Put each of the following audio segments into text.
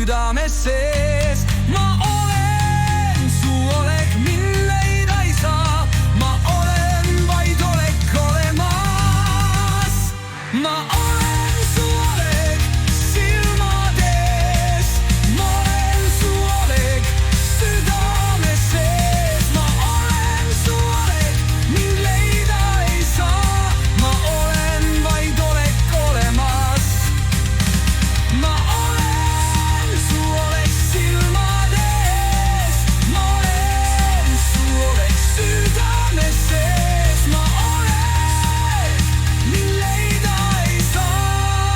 südames sees. Ma olen su olek, mind leida ei saa. Ma olen vaid olek olemas. Ma olen su olek silmades. Ma olen su olek südames sees. Ma olen su olek, mind leida ei saa. Ma olen vaid olek olemas. Ma olen su olek silmades. Ma olen su olek südames sees. Ma olen, mind leida ei saa.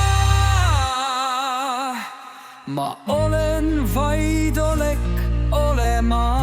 Ma olen vaid olek olemas.